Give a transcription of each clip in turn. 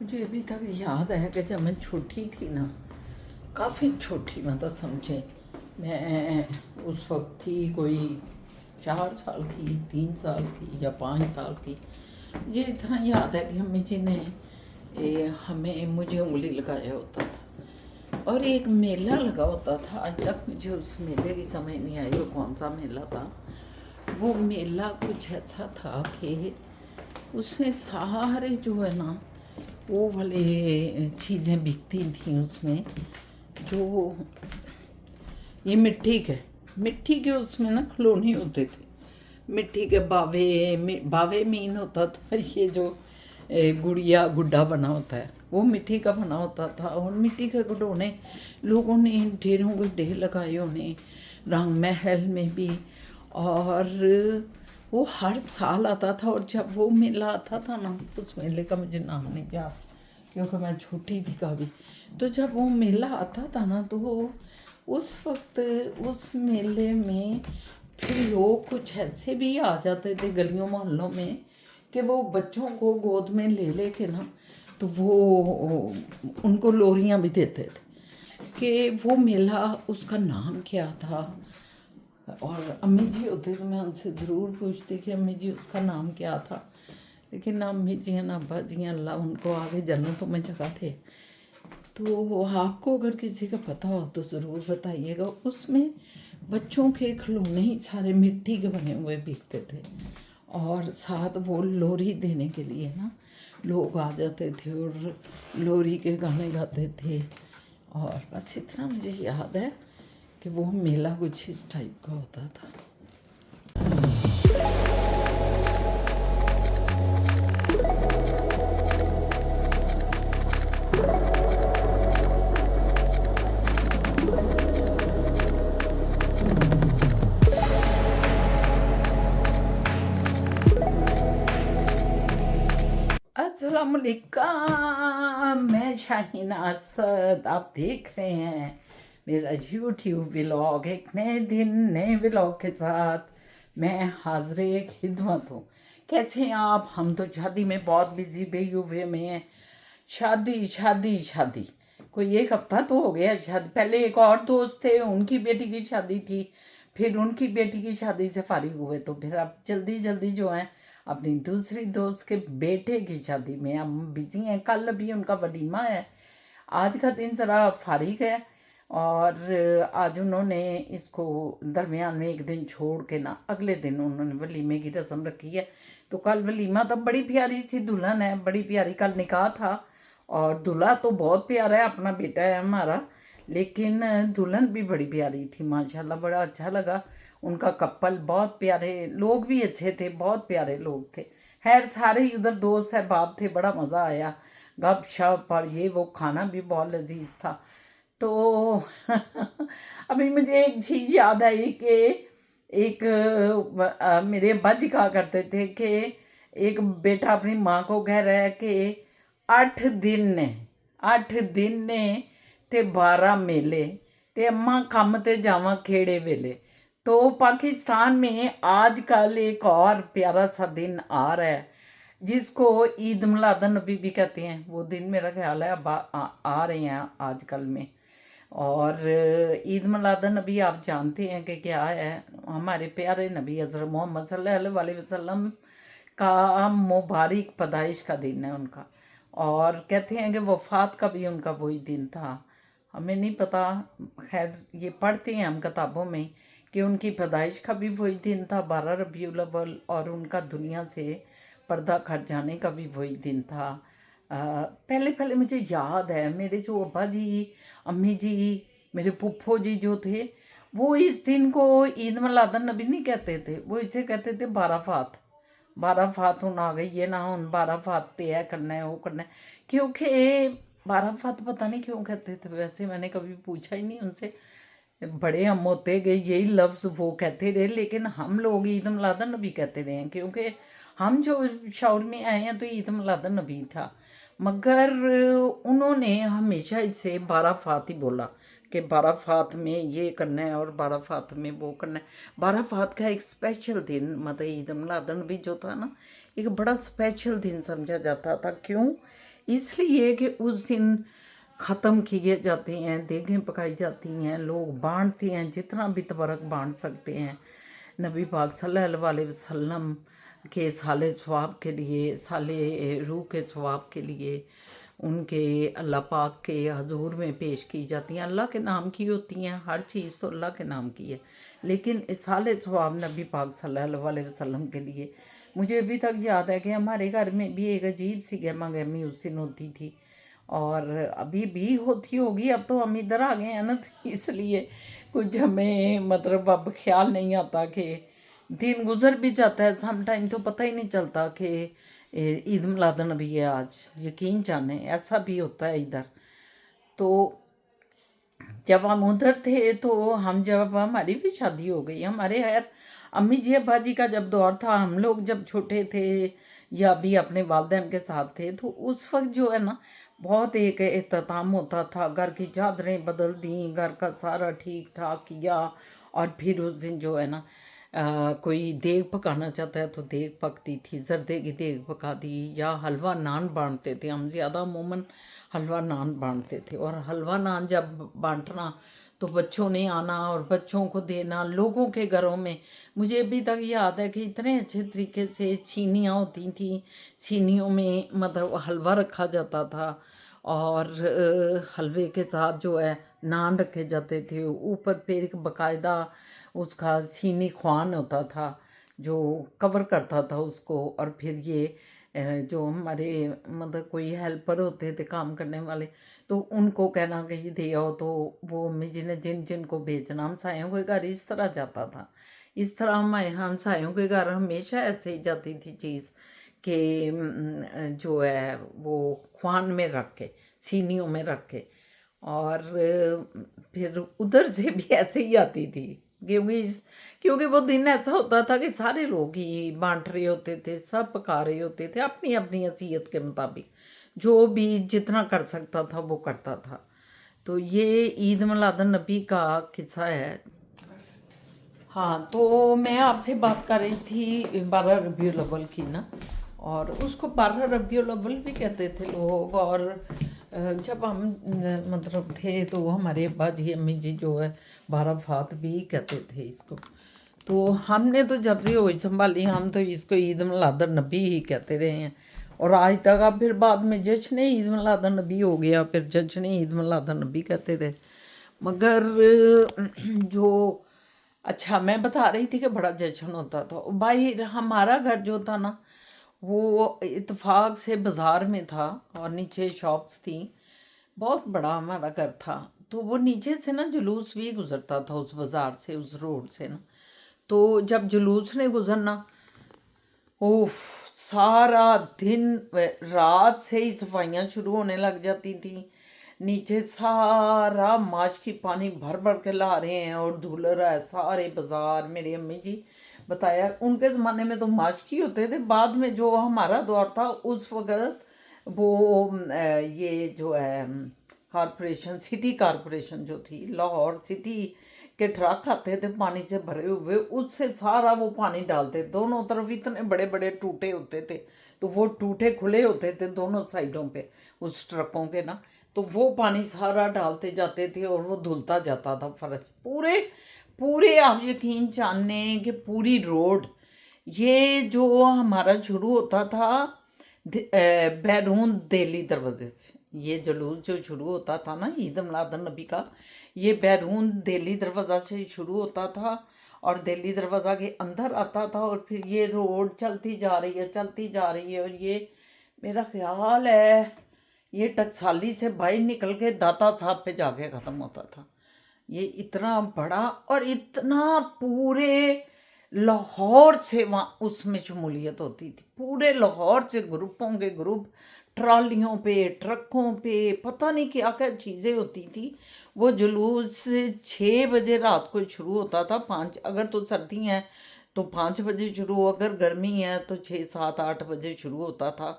मुझे अभी तक याद है कि जब मैं छोटी थी ना, काफ़ी छोटी, मतलब समझे मैं उस वक्त थी कोई 4 साल की, 3 साल की या 5 साल की। ये इतना याद है कि अम्मी जी ने हमें मुझे उंगली लगाया होता था और एक मेला लगा होता था। आज तक मुझे उस मेले की समझ नहीं आई वो कौन सा मेला था। वो मेला कुछ ऐसा था कि उसमें सारे जो है ना वो वाले चीज़ें बिकती थी उसमें, जो ये मिट्टी के उसमें ना खिलौने होते थे। मिट्टी के बावे मीन होता था ये जो गुड़िया गुड्डा बना होता है वो मिट्टी का बना होता था। और मिट्टी के खिलौने लोगों ने ढेरों के ढेर लगाए होने, रंग महल में भी। और वो हर साल आता था और जब वो मेला आता था ना, उस मेले का मुझे नाम नहीं याद क्योंकि मैं छोटी थी काफ़ी। तो जब वो मेला आता था ना तो उस वक्त उस मेले में फिर लोग कुछ ऐसे भी आ जाते थे गलियों मोहल्लों में कि वो बच्चों को गोद में ले लेके ना, तो वो उनको लोरियां भी देते थे। कि वो मेला उसका नाम क्या था, और अम्मी जी होते तो मैं उनसे ज़रूर पूछती कि अम्मी जी उसका नाम क्या था। लेकिन ना अम्मी जी हैं ना अब्बा जी हैं, अल्लाह उनको आगे जन्नतों में जगह थे। तो आपको अगर किसी का पता हो तो ज़रूर बताइएगा। उसमें बच्चों के खिलौने ही सारे मिट्टी के बने हुए बिकते थे और साथ वो लोरी देने के लिए ना लोग आ जाते थे और लोरी के गाने गाते थे। और बस इतना मुझे याद है कि वो मेला कुछ इस टाइप का होता था। अस्सलाम वालेकुम, मैं शाहीना असद, आप देख रहे हैं मेरा यूट्यूब व्लॉग। एक नए दिन नए व्लॉग के साथ मैं हाज़िर खिदमत हूँ। कैसे हैं आप? हम तो शादी में बहुत बिजी भी हुए में हैं। शादी शादी शादी कोई एक हफ्ता तो हो गया शादी। पहले एक और दोस्त थे, उनकी बेटी की शादी थी, फिर उनकी बेटी की शादी से फारिग हुए, तो फिर अब जल्दी जल्दी जो है अपनी दूसरी दोस्त के बेटे की शादी में हम बिजी हैं। कल भी उनका वलीमा है, आज का दिन ज़रा फारिग है और आज उन्होंने इसको दरमियान में एक दिन छोड़ के ना अगले दिन उन्होंने वलीमे की रस्म रखी है। तो कल वलीमा था, बड़ी प्यारी सी दुल्हन है, बड़ी प्यारी। कल निकाह था और दूल्हा तो बहुत प्यारा है, अपना बेटा है हमारा, लेकिन दुल्हन भी बड़ी प्यारी थी माशाल्लाह, बड़ा अच्छा लगा। उनका कपल बहुत प्यारे, लोग भी अच्छे थे, बहुत प्यारे लोग थे। खैर सारे ही उधर दोस्त अहबाब थे, बड़ा मज़ा आया, गप शप और ये वो, खाना भी बहुत लजीज था। तो अभी मुझे एक चीज़ याद आई कि एक मेरे अब्बा जी कहा करते थे कि एक बेटा अपनी माँ को कह रहा है कि 8 दिन ने ते 12 मेले ते अम्मा कम ते जावा खेड़े वेले। तो पाकिस्तान में आजकल एक और प्यारा सा दिन आ रहा है जिसको ईद मिलादुन नबी भी कहते हैं। वो दिन मेरा ख्याल है अब आ रहे हैं आजकल में। और ईद मिलादुन नबी आप जानते हैं कि क्या है, हमारे प्यारे नबी हज़रत मोहम्मद सल्लल्लाहु अलैहि वसल्लम का मुबारक पैदाइश का दिन है उनका। और कहते हैं कि वफ़ात का भी उनका वही दिन था, हमें नहीं पता। खैर ये पढ़ते हैं हम किताबों में कि उनकी पैदाइश का भी वही दिन था 12 रबीउल अव्वल, और उनका दुनिया से पर्दा हट जाने का भी वही दिन था। पहले पहले मुझे याद है मेरे जो अब्बा जी, अम्मी जी, मेरे पुप्पो जी जो थे, वो इस दिन को ईद मिलादुन नबी नहीं कहते थे, वो इसे कहते थे 12 फात हूँ आ गई है ना, हूँ 12 फात ते है करना है वो करना है। क्योंकि 12 फात पता नहीं क्यों कहते थे, वैसे मैंने कभी पूछा ही नहीं उनसे। बड़े हम होते गए यही लफ्ज़ वो कहते रहे, लेकिन हम लोग ईद मिलादुन नबी कहते रहे हैं क्योंकि हम जो शौर में आए हैं तो ईद मिलादुन नबी था। मगर उन्होंने हमेशा इसे 12 फात ही बोला कि 12 फात में ये करना है और 12 फात में वो करना है। 12 फात का एक स्पेशल दिन, मतलब ईद मिलादुन नबी जो था ना, एक बड़ा स्पेशल दिन समझा जाता था। क्यों? इसलिए कि उस दिन ख़त्म किए जाते हैं, देगें पकाई जाती हैं, लोग बांटते हैं जितना भी तबरक बांट सकते हैं नबी पाक सल्लल्लाहु अलैहि वसल्लम के साले सवाब के लिए, साले रूह के सवाब के लिए उनके अल्लाह पाक के हजूर में पेश की जाती हैं। अल्लाह के नाम की होती हैं, हर चीज़ तो अल्लाह के नाम की है, लेकिन साले सवाब नबी पाक सल्लल्लाहु अलैहि वसल्लम के लिए। मुझे अभी तक याद है कि हमारे घर में भी एक अजीब सी गहमा गहमी उस दिन होती थी, और अभी भी होती होगी। अब तो हम इधर आ गए हैं ना, तो इसलिए कुछ हमें मतलब अब ख्याल नहीं आता कि दिन गुजर भी जाता है सम टाइम, तो पता ही नहीं चलता कि ईद मिलाद नबी है आज। यकीन जाने ऐसा भी होता है इधर। तो जब हम उधर थे तो हम जब हमारी भी शादी हो गई, हमारे यार अम्मी जी अब्बा जी का जब दौर था, हम लोग जब छोटे थे या भी अपने वालदैन के साथ थे, तो उस वक्त जो है ना बहुत एक एहतमाम होता था। घर की चादरें बदल दी, घर का सारा ठीक ठाक किया, और फिर उस दिन जो है ना कोई देग पकाना चाहता है तो देग पकती थी, जर्दे की देग पका दी, या हलवा नान बांटते थे। हम ज़्यादा अमूमन हलवा नान बांटते थे, और हलवा नान जब बांटना तो बच्चों ने आना और बच्चों को देना लोगों के घरों में। मुझे अभी तक याद है कि इतने अच्छे तरीके से छीनियाँ होती थी, छीनियों में मतलब हलवा रखा जाता था, और हलवे के साथ जो है नान रखे जाते थे, ऊपर फिर एक बाकायदा उसका सीनी ख्वान होता था जो कवर करता था उसको। और फिर ये जो हमारे मतलब कोई हेल्पर होते थे काम करने वाले, तो उनको कहना कि ये दे आओ, तो वो मम्मी जी ने जिन जिन को भेजना हमसायों के घर इस तरह जाता था। इस तरह हमारे हमसायों के घर हमेशा ऐसे ही जाती थी चीज़ कि जो है वो ख्वान में रख के, सीनियों में रख के, और फिर उधर से भी ऐसे ही आती थी। क्योंकि वो दिन ऐसा होता था कि सारे लोग ही बांट रहे होते थे, सब पका रहे होते थे अपनी अपनी हैसियत के मुताबिक, जो भी जितना कर सकता था वो करता था। तो ये ईद मिलाद नबी का किस्सा है। हाँ, तो मैं आपसे बात कर रही थी 12 रबीउल अव्वल की ना, और उसको 12 रबीउल अव्वल भी कहते थे लोग। और जब हम मतलब थे तो हमारे अब्बा जी अम्मी जी जो है 12 फात भी कहते थे इसको। तो हमने तो जब से होश संभाली हम तो इसको ईद मिलाद नबी ही कहते रहे हैं, और आज तक। अब फिर बाद में जश्न ईद मिलाद नबी हो गया, फिर जश्न ईद मिलाद नबी कहते थे। मगर जो अच्छा मैं बता रही थी कि बड़ा जश्न होता था भाई। हमारा घर जो था ना वो इत्तेफाक से बाज़ार में था, और नीचे शॉप्स थी। बहुत बड़ा हमारा घर था, तो वो नीचे से ना जुलूस भी गुजरता था उस बाज़ार से, उस रोड से ना। तो जब जुलूस ने गुजरना, उफ, सारा दिन रात से ही सफाइयाँ शुरू होने लग जाती थी। नीचे सारा माश की पानी भर भर के ला रहे हैं और धुल रहा है सारे बाजार। मेरी अम्मी जी बताया उनके ज़माने में तो माश की होते थे, बाद में जो हमारा दौर था उस वक़्त वो ये जो है कॉरपोरेशन, सिटी कॉरपोरेशन जो थी लाहौर सिटी के ट्रक आते थे पानी से भरे हुए, उससे सारा वो पानी डालते। दोनों तरफ इतने बड़े बड़े टूटे होते थे, तो वो टूटे खुले होते थे दोनों साइडों पे उस ट्रकों के ना, तो वो पानी सारा डालते जाते थे और वो धुलता जाता था फर्श पूरे पूरे। आप यकीन जानने कि पूरी रोड ये जो हमारा शुरू होता था बैरून दिल्ली दरवाजे से, ये जुलूस जो शुरू होता था ना ईद मिलाद नबी का, ये बैरून दिल्ली दरवाज़ा से शुरू होता था और दिल्ली दरवाज़ा के अंदर आता था, और फिर ये रोड चलती जा रही है चलती जा रही है, और ये मेरा ख्याल है ये टकसाली से बाहर निकल के दाता साहब पे जाके ख़त्म होता था। ये इतना बड़ा और इतना पूरे लाहौर से वहाँ उसमें शमूलियत होती थी। पूरे लाहौर से ग्रुपों के ग्रुप ट्रालियों पे ट्रकों पे पता नहीं क्या क्या चीज़ें होती थी। वो जुलूस 6 बजे रात को शुरू होता था, 5 अगर तो सर्दी है तो 5 बजे शुरू, अगर गर्मी है तो 6 7 8 बजे शुरू होता था।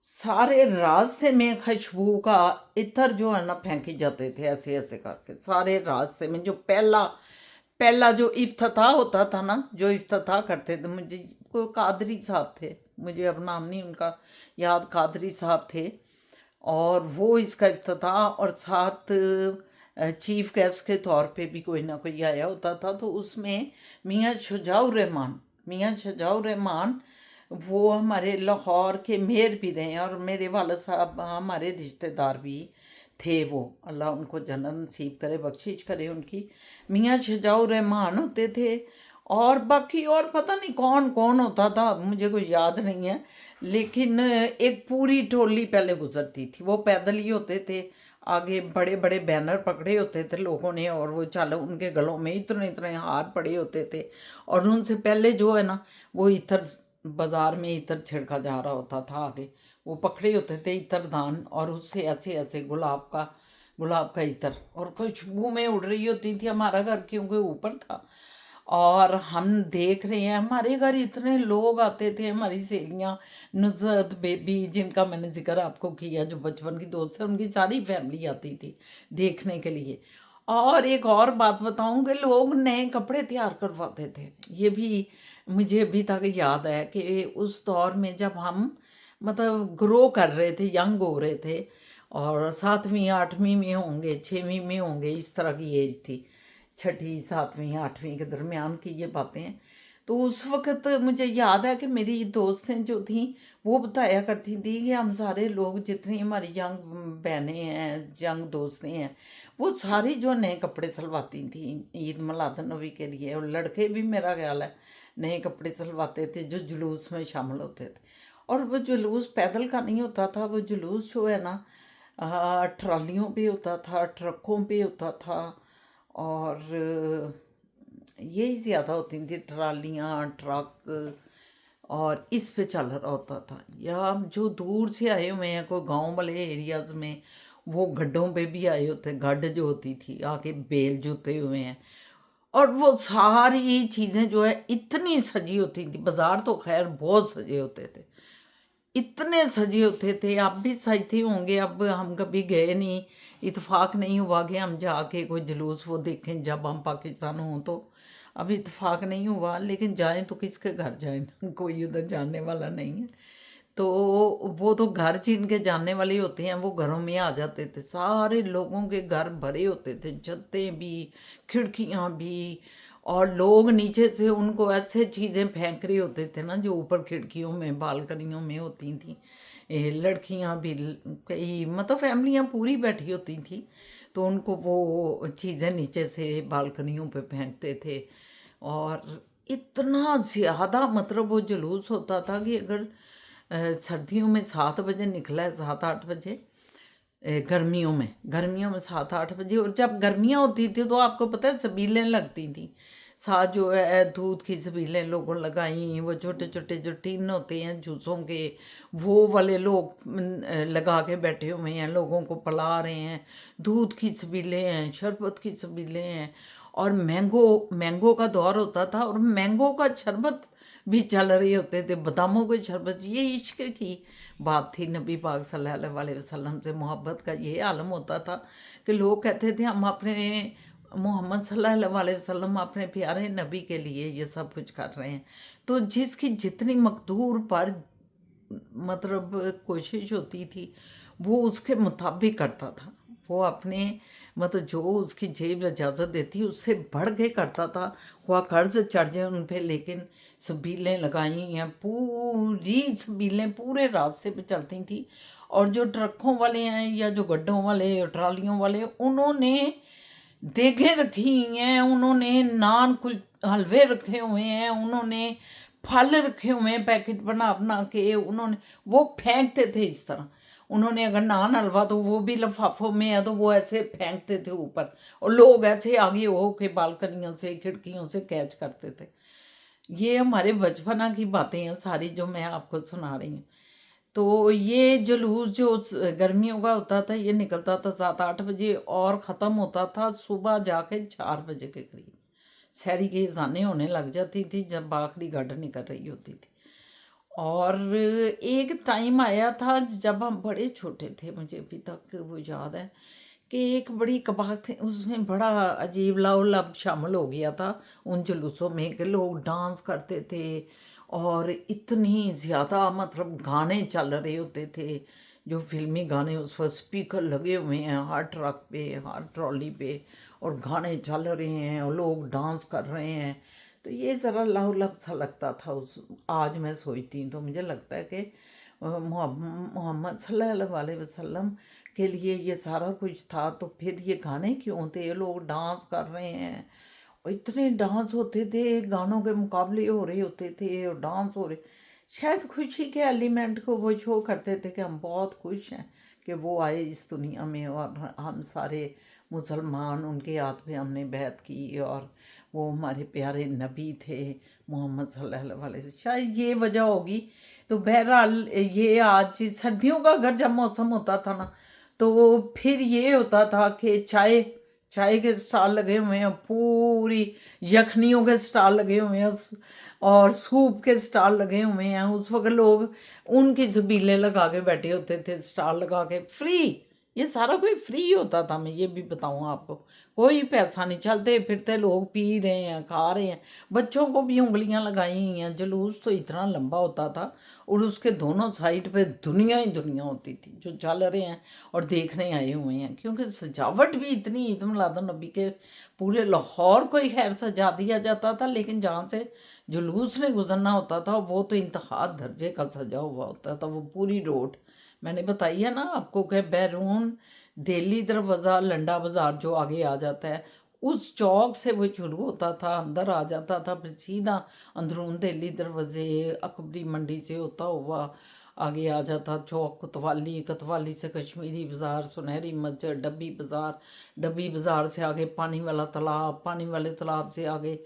सारे रास्ते में खुशबू का इत्र जो है ना फेंके जाते थे ऐसे ऐसे करके सारे रास्ते में। जो पहला पहला जो इफ्तिताह होता था ना, जो इफ्तिताह करते थे, मुझे कोई कादरी साहब थे, मुझे अब नाम नहीं उनका याद, कादरी साहब थे, और वो इसका इफ्तिताह, और साथ चीफ गेस्ट के तौर पे भी कोई ना कोई आया होता था। तो उसमें मियाँ शुजाउर रहमान वो हमारे लाहौर के मेयर भी रहे हैं, और मेरे वाला साहब हमारे रिश्तेदार भी थे। वो अल्लाह उनको जन्नत नसीब करे, बख्शिश करे उनकी। मियाँ शुजाउर रहमान होते थे, और बाकी और पता नहीं कौन कौन होता था, मुझे कुछ याद नहीं है। लेकिन एक पूरी टोली पहले गुजरती थी, वो पैदल ही होते थे, आगे बड़े बड़े बैनर पकड़े होते थे लोगों ने, और वो चल उनके गलों में इतने इतने हार पड़े होते थे। और उनसे पहले जो है ना, वो इतर बाज़ार में इतर छिड़का जा रहा होता था, आगे वो पकड़े होते थे इतर दान, और उससे ऐसे ऐसे गुलाब का इतर और खुशबू में उड़ रही होती थी। हमारा घर क्योंकि ऊपर था, और हम देख रहे हैं, हमारे घर इतने लोग आते थे, हमारी सहेलियाँ, नुसरत बेबी जिनका मैंने जिक्र आपको किया, जो बचपन की दोस्त है, उनकी सारी फैमिली आती थी देखने के लिए। और एक और बात बताऊं कि लोग नए कपड़े तैयार करवाते थे। ये भी मुझे अभी तक याद है कि उस दौर में जब हम मतलब ग्रो कर रहे थे, यंग हो रहे थे, और 7वीं 8वीं में होंगे, 6वीं में होंगे, इस तरह की एज थी, 6ठी 7वीं 8वीं के दरमियान की ये बातें हैं। तो उस वक़्त मुझे याद है कि मेरी दोस्तें जो थीं वो बताया करती थी कि हम सारे लोग, जितनी हमारी यंग बहनें हैं, यंग दोस्तें हैं, वो सारी जो नए कपड़े सिलवाती थी ईद मिलाद नबी के लिए। और लड़के भी मेरा ख्याल है नए कपड़े सिलवाते थे जो जुलूस में शामिल होते थे। और वो जुलूस पैदल का नहीं होता था, वो जुलूस जो है ना ट्रालियों पे होता था, ट्रकों पे होता था, और यही ज़्यादा होती थी, ट्रालियाँ, ट्रक, और इस पे चल रहा होता था। या जो दूर से आए हुए हैं कोई गांव वाले एरियाज़ में, वो गड्ढों पे भी आए होते, गड्ढ जो होती थी, आके बेल जुते हुए हैं। और वो सारी चीज़ें जो है इतनी सजी होती थी, बाज़ार तो खैर बहुत सजे होते थे, इतने सजे होते थे। आप भी सजते होंगे, अब हम कभी गए नहीं, इत्फाक नहीं हुआ कि हम जाके कोई जुलूस वो देखें जब हम पाकिस्तान हों। तो अब इत्फाक नहीं हुआ, लेकिन जाएं तो किसके घर जाएं कोई उधर जानने वाला नहीं है। तो वो तो घर जिनके जानने वाले होते हैं वो घरों में आ जाते थे, सारे लोगों के घर भरे होते थे, छतें भी, खिड़कियाँ भी, और लोग नीचे से उनको ऐसे चीज़ें फेंक रहे होते थे ना जो ऊपर खिड़कियों में बालकनियों में होती थी। लड़कियां भी, कई मतलब फैमिलियां पूरी बैठी होती थी, तो उनको वो चीज़ें नीचे से बालकनियों पे फेंकते थे। और इतना ज़्यादा मतलब वो जुलूस होता था कि अगर सर्दियों में 7 बजे निकला है, 7 8 बजे, गर्मियों में 7 8 बजे, और जब गर्मियाँ होती थी तो आपको पता है सबीलें लगती थी, साथ जो है दूध की सबीलें लोगों लगाई, वो छोटे छोटे जो टिन होते हैं जूसों के, वो वाले लोग लगा के बैठे हुए हैं, लोगों को पिला रहे हैं। दूध की सबीलें हैं, शरबत की सबीलें हैं, और मैंगो मैंगो का दौर होता था, और मैंगो का शरबत भी चल रहे होते थे, बादामों के शरबत। ये इश्क की बात थी, नबी पाक सल्लल्लाहु अलैहि वसल्लम से मोहब्बत का ये आलम होता था कि लोग कहते थे हम अपने मोहम्मद सल्लल्लाहु अलैहि वसल्लम, अपने प्यारे नबी के लिए ये सब कुछ कर रहे हैं। तो जिसकी जितनी मकदूर पर मतलब कोशिश होती थी वो उसके मुताबिक करता था, वो अपने मतलब जो उसकी जेब इजाज़त देती उससे बढ़ के करता था, हुआ कर्ज चढ़ जाए उन पे, लेकिन सबीलें लगाई हैं, पूरी सबीलें पूरे रास्ते पे चलती थी। और जो ट्रकों वाले हैं या जो गड्ढों वाले ट्रालियों वाले, उन्होंने देखें रखी हुई हैं, उन्होंने नान कुल हलवे रखे हुए हैं, उन्होंने फल रखे हुए हैं पैकेट बना बना के, उन्होंने वो फेंकते थे इस तरह। उन्होंने अगर नान हलवा तो वो भी लिफाफों में है तो वो ऐसे फेंकते थे ऊपर, और लोग ऐसे आगे हो के बालकनियों से खिड़कियों से कैच करते थे। ये हमारे बचपना की बातें हैं सारी जो मैं आपको सुना रही हूँ। तो ये जुलूस जो गर्मियों का होता था ये निकलता था 7 8 बजे, और ख़त्म होता था सुबह जाके 4 बजे के करीब। शहरी की अजानें होने लग जाती थी जब आखिरी गार्डन निकल रही होती थी। और एक टाइम आया था जब हम बड़े छोटे थे, मुझे अभी तक वो याद है कि एक बड़ी कबात थी, उसमें बड़ा अजीब लाउलब शामिल हो गया था उन जुलूसों में कि लोग डांस करते थे, और इतनी ज़्यादा मतलब गाने चल रहे होते थे, जो फिल्मी गाने उस वक्त स्पीकर लगे हुए हैं हर ट्रक पे, हर ट्रॉली पे, और गाने चल रहे हैं और लोग डांस कर रहे हैं। तो ये ज़रा लाहौलक सा लगता था। उस आज मैं सोचती हूँ तो मुझे लगता है कि मोहम्मद सल्लल्लाहु अलैहि वसल्लम के लिए ये सारा कुछ था, तो फिर ये गाने क्यों थे? ये लोग डांस कर रहे हैं और इतने डांस होते थे, गानों के मुकाबले हो रहे होते थे और डांस हो रहे। शायद खुशी के एलिमेंट को वो शो करते थे कि हम बहुत खुश हैं कि वो आए इस दुनिया में, और हम सारे मुसलमान उनके हाथ पे हमने बैत की, और वो हमारे प्यारे नबी थे मोहम्मद सल्लल्लाहु अलैहि वसल्लम। शायद ये वजह होगी। तो बहरहाल ये आज सर्दियों का अगर जब मौसम होता था ना, तो फिर ये होता था कि चाय चाय के स्टॉल लगे हुए हैं, पूरी यखनियों के स्टॉल लगे हुए हैं, और सूप के स्टॉल लगे हुए हैं। उस वक्त लोग उनकी जबीलें लगा के बैठे होते थे, स्टॉल लगा के, फ्री। ये सारा कोई फ्री होता था, मैं ये भी बताऊँ आपको। कोई पैसा नहीं, चलते फिरते लोग पी रहे हैं, खा रहे हैं। बच्चों को भी उंगलियां लगाई हुई हैं। जुलूस तो इतना लंबा होता था, और उसके दोनों साइड पे दुनिया ही दुनिया होती थी जो चल रहे हैं और देखने आए हुए हैं। क्योंकि सजावट भी इतनी, ईद मिलाद नबी के पूरे लाहौर को ही खैर सजा दिया जाता था, लेकिन जहाँ से जुलूस ने गुजरना होता था वो तो इंतहा दर्जे का सजा हुआ होता था। वो पूरी रोड मैंने बताई है ना आपको कि बैरून दिल्ली दरवाज़ा लंडा बाज़ार जो आगे आ जाता है, उस चौक से वो शुरू होता था, अंदर आ जाता था, फिर सीधा अंदरून दिल्ली दरवाजे अकबरी मंडी से होता हुआ आगे आ जाता चौक कोतवाली, कोतवाली से कश्मीरी बाज़ार, सुनहरी मस्जिद, डब्बी बाज़ार, डब्बी बाज़ार से आगे पानी वाला तालाब, पानी वाले तालाब से आगे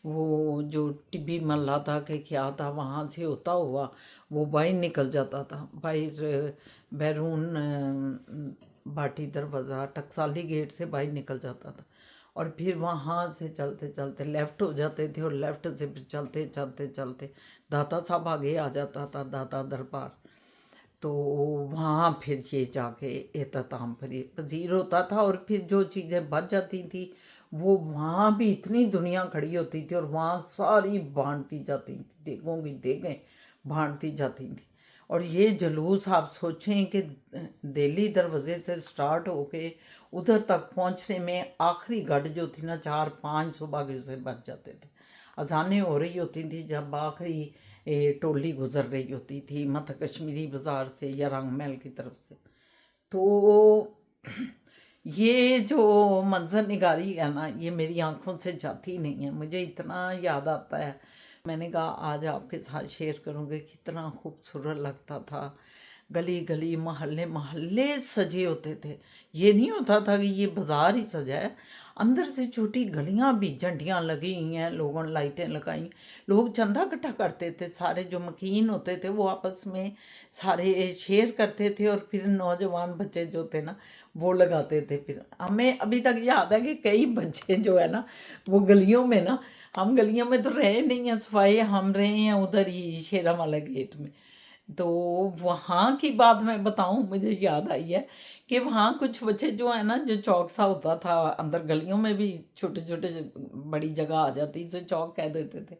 वो जो टिब्बी महल्ला था कि क्या था, वहाँ से होता हुआ वो बाहर निकल जाता था, बाहर बैरून भाटी दरवाज़ा टकसाली गेट से बाहर निकल जाता था। और फिर वहाँ से चलते चलते लेफ़्ट हो जाते थे, और लेफ़्ट से फिर चलते चलते चलते दाता साहब आगे आ जाता था, दाता दरबार। तो वहाँ फिर ये जाके एहतमाम पजीर होता था, और फिर जो चीज़ें बच जाती थी वो वहाँ भी इतनी दुनिया खड़ी होती थी, और वहाँ सारी बांटती जाती थी, देगों की देगें बांटती जाती थी। और ये जुलूस आप सोचें कि दिल्ली दरवाजे से स्टार्ट होके उधर तक पहुँचने में आखिरी गढ़ जो थी ना, 4-5 सुबह के उसे बच जाते थे। अजानें हो रही होती थी जब आखिरी टोली गुजर रही होती थी मत कश्मीरी बाज़ार से या रंग महल की तरफ से। तो ये जो मंजर निगारी है ना, ये मेरी आंखों से जाती नहीं है। मुझे इतना याद आता है, मैंने कहा आज आपके साथ शेयर करूँगी। कितना खूबसूरत लगता था। गली गली मोहल्ले मोहल्ले सजे होते थे। ये नहीं होता था कि ये बाज़ार ही सजा है, अंदर से छोटी गलियां भी, झंडियाँ लगी हुई हैं, लोगों ने लाइटें लगाई, लोग चंदा इकट्ठा करते थे। सारे जो मकीन होते थे वो आपस में सारे शेयर करते थे, और फिर नौजवान बच्चे जो थे ना वो लगाते थे। फिर हमें अभी तक याद है कि कई बच्चे जो है ना वो गलियों में ना, हम गलियों में तो रहे नहीं हैं, सफाई हम रहे हैं उधर ही शेरा वाला गेट में। तो वहाँ की बात मैं बताऊँ, मुझे याद आई है कि वहाँ कुछ बच्चे जो है ना, जो चौक सा होता था अंदर गलियों में भी, छोटे छोटे बड़ी जगह आ जाती इसे चौक कह देते थे।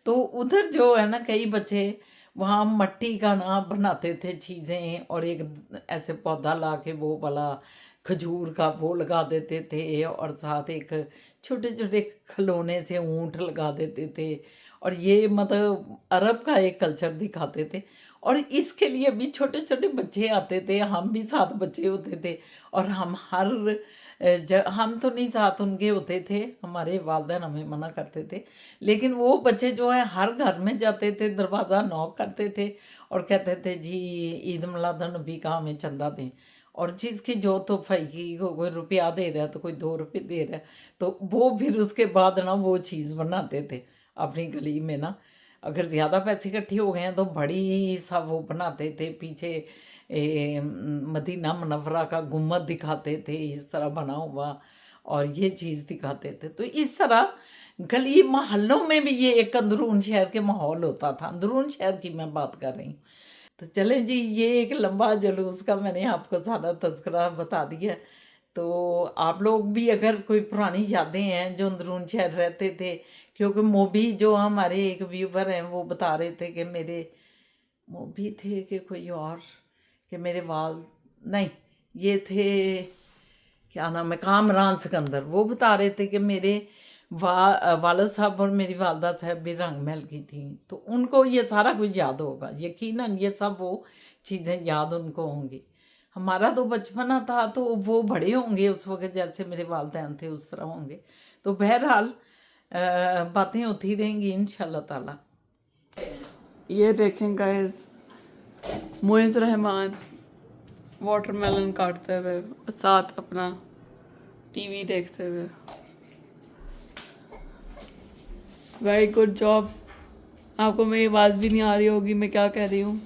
तो उधर जो है ना कई बच्चे वहाँ मट्टी का ना बनाते थे चीज़ें, और एक ऐसे पौधा ला के वो वाला खजूर का वो लगा देते थे, और साथ एक छोटे छोटे खिलौने से ऊँट लगा देते थे। और ये मतलब अरब का एक कल्चर दिखाते थे, और इसके लिए भी छोटे छोटे बच्चे आते थे, हम भी साथ बच्चे होते थे। और हम हर हम तो नहीं साथ उनके होते थे, हमारे वालिदैन हमें मना करते थे, लेकिन वो बच्चे जो हैं हर घर में जाते थे, दरवाज़ा नॉक करते थे और कहते थे जी ईद मिलाद नबी का हमें चंदा दें। और जिसकी जो तोहफ़ाई की कोई रुपया दे रहा है तो कोई 2 रुपये दे रहा है, तो वो फिर उसके बाद ना वो चीज़ बनाते थे अपनी गली में ना। अगर ज़्यादा पैसे इकट्ठे हो गए हैं तो बड़ी सा वो बनाते थे, पीछे मदीना मुनव्वरा का गुम्बद दिखाते थे इस तरह बना हुआ, और ये चीज़ दिखाते थे। तो इस तरह गली मोहल्लों में भी ये एक अंदरून शहर के माहौल होता था। अंदरून शहर की मैं बात कर रही हूँ। तो चलें जी, ये एक लंबा जुलूस का मैंने आपको सारा तज़किरा बता दिया। तो आप लोग भी अगर कोई पुरानी यादें हैं जो अंदरून शहर रहते थे, क्योंकि मोबी जो हमारे एक व्यूवर हैं वो बता रहे थे कि मेरे मोबी थे कि कोई और कि मेरे वाल नहीं, ये थे क्या नाम है, कामरान सिकंदर, वो बता रहे थे कि मेरे वालिद साहब और मेरी वालदा साहब भी रंग महल की थी, तो उनको ये सारा कुछ याद होगा यकीनन, ये सब वो चीज़ें याद उनको होंगी। हमारा तो बचपना था, तो वो बड़े होंगे उस वक्त जैसे मेरे वालिदैन थे उस तरह होंगे। तो बहरहाल बातें होती रहेंगी इंशाल्लाह ताला। ये देखें गाइस, मुइज़ रहमान वाटरमेलन काटते हुए साथ अपना टीवी देखते हुए। Very good job. आपको मेरी आवाज़ भी नहीं आ रही होगी मैं क्या कह रही हूँ,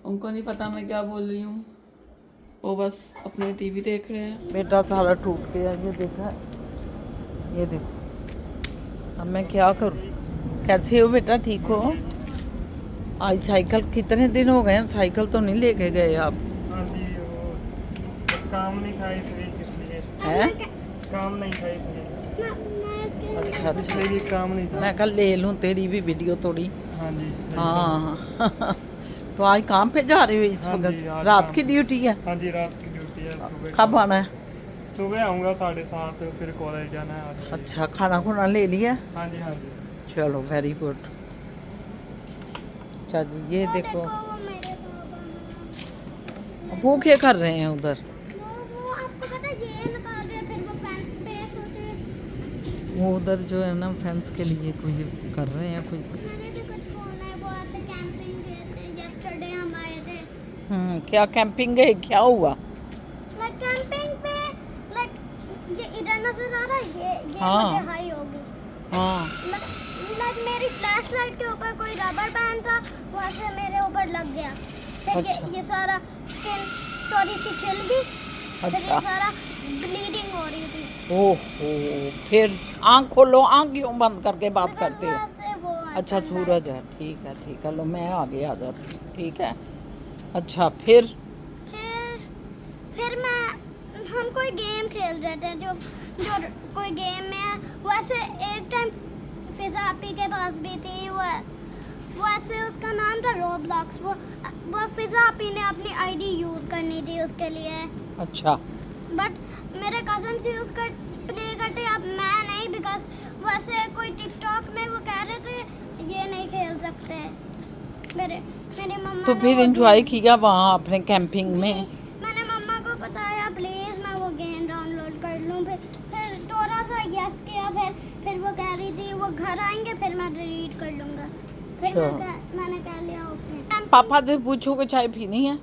उनको नहीं पता मैं क्या बोल रही हूँ, वो बस अपने टीवी देख रहे हैं। बेटा सारा टूट गया, ये देखा, ये देखो, अब मैं क्या करूँ। कैसे हो बेटा, ठीक हो? आज साइकिल कितने दिन हो गए हैं, साइकिल तो नहीं लेके गए आप? हाँ जी, वो बस काम नहीं था इसलिए हैं? काम नहीं था इसलिए। अच्छा अच्छा, इसलिए काम नहीं था। मैं कल ले लूँ तेरी भी वीडियो थोड़ी। हाँ जी सही हाँ तो आज काम पे जा रहे हो इस हाँ वक्त? जी, आज रात काम की पे। ड्यूटी है? हाँ जी, रात की ड्यूटी है। सुबह कब आना है? सुबह आऊँगा 7:30, फिर कॉलेज जाना है आज। अच्छा, खाना खुना ले लिया? हाँ जी हाँ जी। चलो वेरी गुड। अच्छा जी, ये देखो वो क्या कर रहे हैं उधर? वो आपको पता है ये निकाल रहे हैं, फिर वो फेंस पे सोचे वो उधर जो है ना फेंस के लिए कुछ कर रहे हैं कुछ। मैंने भी कुछ बोला है। वो ऐसे कैंपिंग गए थे, यस्टरडे हम आए थे। क्या कैंपिंग गए, क्या हुआ? लाइक कैंपिंग पे, लाइक ये इधर नजर आ रहा है, ये हाँ। मुझे हाई होगी। हाँ लाइक मेरी फ्लैश लाइट के ऊपर कोई रबर बैंड था, वहाँ से मेरे ऊपर लग गया। फिर अच्छा। ये सारा स्किन थोड़ी सी छिल गई, फिर अच्छा। ये सारा ब्लीडिंग हो रही थी। ओहो, फिर आँख खोलो, आँख क्यों बंद करके बात करते हो? वैसे वो अच्छा ऐसा सूरज है, ठीक है लो मैं आगे आ जाती हूँ, ठीक है। अच्छा फिर? फिर मैं हम कोई गेम खेल रहे थे, जो जो कोई गेम में वैसे एक टाइम फिजा आपी के पास भी थी, वो ऐसे उसका नाम था रोब्लॉक्स। वो फिजा आपी ने अपनी आईडी यूज़ करनी थी उसके लिए, अच्छा बट मेरे कजन से उसका प्ले करते, अब मैं नहीं, बिकॉज वैसे कोई टिकटॉक में वो कह रहे थे ये नहीं खेल सकते। मेरी मम्मा तो ने फिर वो एंजॉय गेम- किया वहाँ अपने कैंपिंग में? मैंने मम्मा को बताया प्लीज मैं वो गेम डाउनलोड कर लूँ, फिर थोड़ा सा यस किया, फिर वो कह रही थी वो घर आएंगे फिर मैं डिलीट कर लूँगा। फिर अच्छा। मैंने कह लिया ओके। पापा से पूछो कि चाय पीनी है,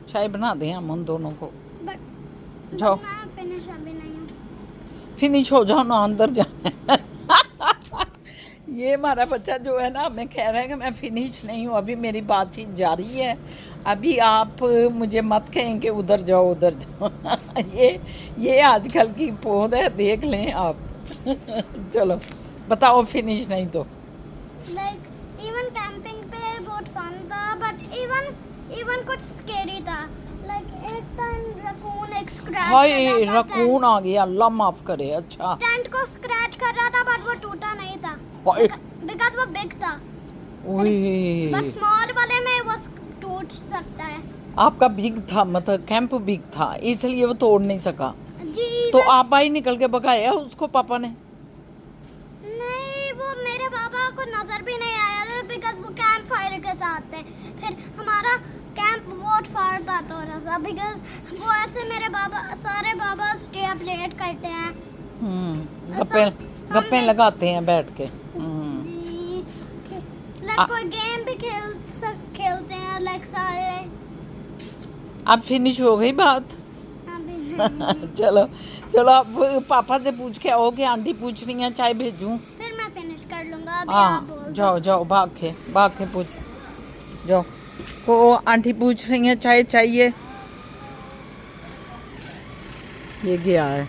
चाय बना दें हम उन दोनों को। बट जाओ मैं फिनिश अभी नहीं हूँ। फिनिश हो जाओ ना, अंदर जाना है। ये हमारा बच्चा जो है ना हमें कह रहा है कि मैं फिनिश नहीं हूँ, अभी मेरी बातचीत जारी है, अभी आप मुझे मत कहें कि उधर जाओ उधर जाओ। ये आजकल की पोद है, देख लें आप। चलो बताओ, फिनिश नहीं तो? लाइक इवन कैंपिंग पे बहुत फन था, बट इवन कुछ स्केरी था। लाइक एक टाइम रकून एक स्क्रैच हाय रकून आ गया, अल्लाह माफ करे। अच्छा टेंट को स्क्रैच कर रहा था, बट वो टूटा नहीं था हाय। बिकॉज वो बिग था। ओए, बट स्मॉल वाले में वो टूट सकता है। आपका बिग था, मतलब कैंप बिग था, इसलिए वो तोड़ नहीं सका। जी तो आप भाई निकल के भगाया उसको पापा ने? नहीं, वो मेरे पापा को नजर भी नहीं आया था, बिकॉज वो कैंप फायर के साथ थे। फिर हमारा कैंप बहुत फार था थोड़ा सा, बिकॉज वो ऐसे मेरे बाबा सारे बाबा स्टे अप लेट करते हैं। गप्पे सब गप्पे में- लगाते हैं बैठ के। जी, लाइक आ- कोई गेम भी खेलते हैं, लाइक सारे। अब फिनिश हो गई बात? अभी नहीं। चलो चलो, अब पापा से पूछ के आओ कि आंटी पूछ रही हैं चाय भेजूं? फिर मैं फिनिश कर लूंगा, अभी आप बोल हाँ दो। जाओ जाओ, भाग के पूछ जाओ। को आंटी पूछ रही हैं चाय चाहिए, ये गया है।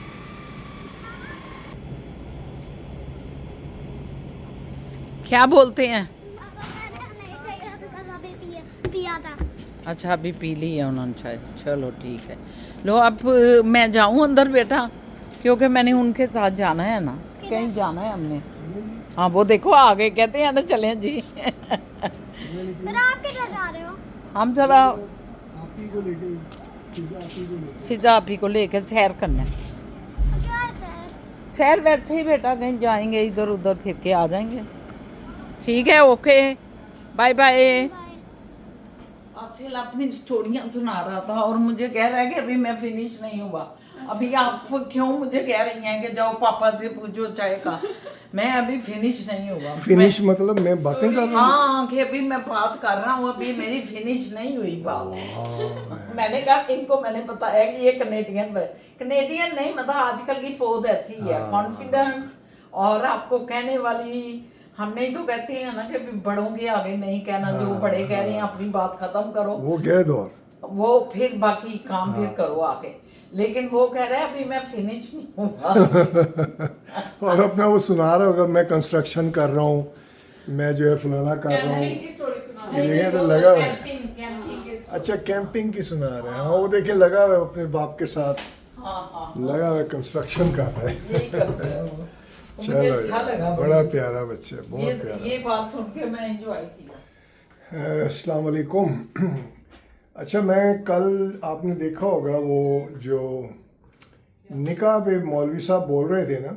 क्या बोलते हैं? पापा कह रहे हैं नहीं चाहिए, बिकॉज अभी पिया था। अच्छा अभी पी ली है उन्होंने चाय, चलो ठीक है। लो अब मैं जाऊं अंदर बेटा, क्योंकि मैंने उनके साथ जाना है ना, कहीं जाना है हमने। हाँ वो देखो आ गए, कहते हैं ना चलें जी। फिर आप किधर जा रहे हो? हम जरा आपी को लेके फिजा आपी को लेके फिजा आपी को लेकर सैर करना है। क्या है सर? सैर वैसे ही बेटा, कहीं जाएंगे इधर उधर फिर के आ जाएंगे। ठीक है, ओके, बाय बाय। आसिल अपनी स्टोरियां सुना रहा था और मुझे कह रहा है कि अभी मैं फिनिश नहीं हुआ। अभी आप क्यों मुझे कह रही हैं कि जाओ पापा से पूछो चाय का? मैं अभी फिनिश नहीं हुआ। फिनिश मतलब मैं बातें कर रहा हूँ। हाँ, कि अभी मैं बात कर रहा हूँ, अभी मेरी फिनिश नहीं हुई बात। मैंने कहा इनको, मैंने बताया कि ये कनेडियन नहीं, मतलब आजकल की पौध ऐसी है, कॉन्फिडेंट और आपको कहने वाली। हम नहीं तो कहते हैं ना कि बड़ों के आगे नहीं कहना, जो बड़े कह रहे हैं अपनी बात खत्म करो, वो कह दो वो फिर बाकी काम फिर करो आके। लेकिन वो कह रहा है अभी मैं फिनिश नहीं हुआ। और अपना वो सुना रहा होगा, मैं कंस्ट्रक्शन कर रहा हूँ, मैं जो है फलाना कर रहा हूँ। ये देखें तो लगा हुआ है। अच्छा, कैंपिंग की सुना रहे हैं। हाँ, वो देखे लगा हुआ है अपने बाप के साथ, लगा हुआ है कंस्ट्रक्शन कर रहा है। यही करते हैं वो। मुझे चलो अच्छा लगा बड़ा प्यारा बच्चा, बहुत प्यारा। ये बात सुन के मैं एंजॉय किया। अस्सलाम वालेकुम। अच्छा, मैं कल आपने देखा होगा वो जो निकाह पे मौलवी साहब बोल रहे थे ना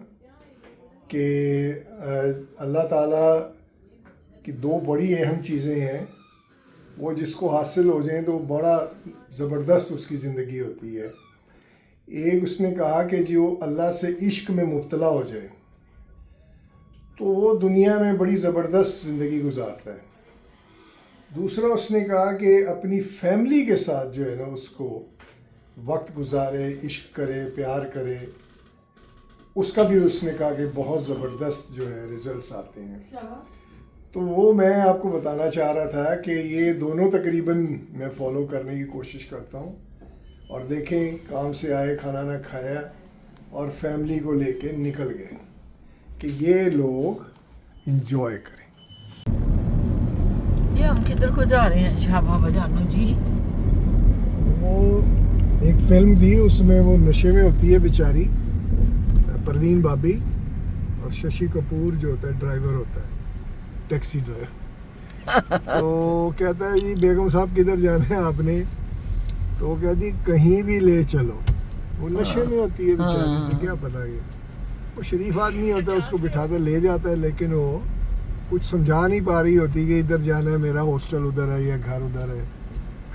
कि अल्लाह ताला की दो बड़ी अहम चीज़ें हैं, वो जिसको हासिल हो जाएं तो बड़ा ज़बरदस्त उसकी ज़िंदगी होती है। एक उसने कहा कि जो अल्लाह से इश्क में मुब्तला हो जाए तो वो दुनिया में बड़ी ज़बरदस्त ज़िंदगी गुजारता है। दूसरा उसने कहा कि अपनी फैमिली के साथ जो है ना उसको वक्त गुजारे, इश्क करे, प्यार करे, उसका भी उसने कहा कि बहुत ज़बरदस्त जो है रिज़ल्ट्स आते हैं। तो वो मैं आपको बताना चाह रहा था कि ये दोनों तकरीबन मैं फ़ॉलो करने की कोशिश करता हूँ। और देखें, काम से आए, खाना ना खाया और फैमिली को लेके निकल गए कि ये लोग इंजॉय करें। ये हम किधर को जा रहे हैं शाह बाबा जानू जी? वो एक फिल्म थी, उसमें वो नशे में होती है बेचारी परवीन बाबी, और शशि कपूर जो होता है ड्राइवर होता है, टैक्सी ड्राइवर। तो कहता है जी बेगम साहब किधर जाना है आपने? तो वो कहती कहीं भी ले चलो। वो नशे में होती है बेचारी, से क्या पता ये वो शरीफ आदमी होता है, उसको बिठाता ले जाता है, लेकिन वो कुछ समझा नहीं पा रही होती कि इधर जाना है, मेरा हॉस्टल उधर है या घर उधर है,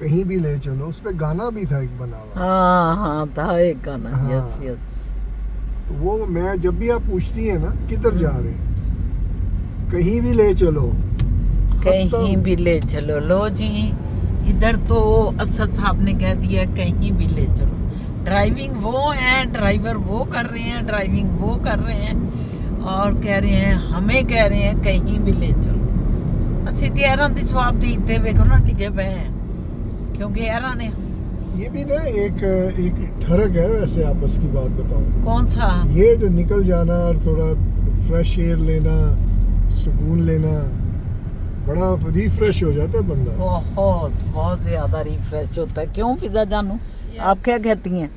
कहीं भी ले चलो। उस पर गाना भी था एक बना हुआ। हाँ था एक गाना। हाँ। Yes yes. तो वो मैं जब भी आप पूछती है ना किधर जा रहे हैं, कहीं भी ले चलो, कहीं भी ले चलो। लो जी, इधर तो असद साहब ने कह दिया कहीं भी ले चलो। ड्राइविंग वो हैं, ड्राइवर वो कर रहे हैं, ड्राइविंग वो कर रहे हैं और कह रहे हैं, हमें कह रहे हैं कहीं भी ले चलो। ਅਸੀਂ ਤੇ ਇਹਨਾਂ ਦੀ ਸਵਾਬ ਦੀ ਤੇ ਵੇਖੋ ਨਾ ਡਿੱਗੇ ਪਏ हैं, क्योंकि ਇਹਨਾਂ ने ये भी ना एक ठरक है वैसे, आपस की बात बताऊं, कौन सा ये जो निकल जाना और थोड़ा फ्रेश एयर लेना, सुकून लेना, बड़ा रिफ्रेश हो जाता है बंदा। बहुत ज्यादा रिफ्रेश होता है। क्यों फिजा जानू, आप क्या कहती हैं?